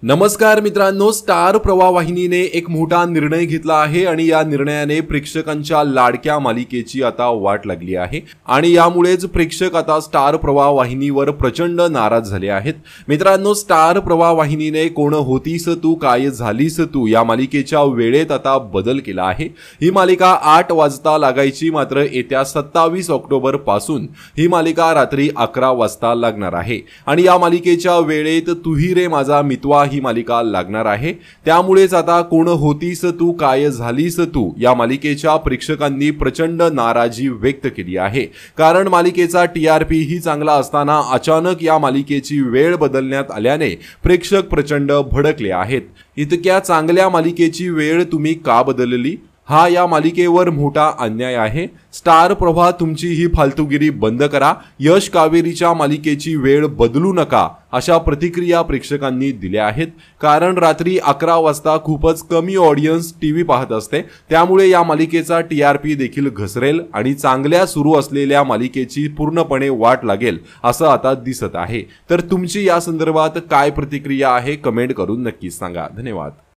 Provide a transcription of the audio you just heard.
नमस्कार मित्रांनो, स्टार प्रवाह वाहिनीने एक मोठा निर्णय घेतला आहे आणि या निर्णयाने प्रेक्षकांच्या लाडक्या मालिकेची आता वाट लागली आहे आणि यामुळेच प्रेक्षक आता स्टार प्रवाह वाहिनीवर प्रचंड नाराज झाले आहेत। मित्रांनो, स्टार प्रवाह वाहिनीने कोण होतीस तू काय झालीस तू या मालिकेच्या वेळेत आता बदल केला आहे। ही मालिका 8 वाजता लागायची, मात्र येत्या 27 ऑक्टोबर पासून ही मालिका रात्री 11 वाजता लागणार आहे आणि या मालिकेच्या वेळेत तुही रे माझा मितवा ही मालिका लागणार आहे। त्यामुळेच आता कोण होतीस तू काय झालीस तू या मालिकेच्या प्रेक्षकांनी प्रचंड नाराजी व्यक्त केली आहे, कारण मालिकेचा टीआरपी ही चांगला असताना अचानक या मालिकेची वेळ बदलण्यात आल्याने प्रेक्षक प्रचंड भडकले आहेत। इतक्या चांगल्या मालिकेची वेळ तुम्ही का बदलली? हा या मालिकेवर मोठा अन्याय आहे। स्टार प्रवाह तुमची ही फालतूगिरी बंद करा, यश कावेरीच्या मालिकेची वेळ बदलू नका, अशा प्रतिक्रिया प्रेक्षकांनी दिल्या आहेत। कारण रात्री 11 वाजता खूपच कमी ऑडियन्स टीव्ही पाहत असते, त्यामुळे या मालिकेचा टीआरपी देखील घसरेल आणि चांगल्या सुरू असलेल्या मालिकेची पूर्णपणे वाट लागेल असं आता दिसत आहे। तर तुमची या संदर्भात काय प्रतिक्रिया आहे कमेंट करून नक्की सांगा। धन्यवाद।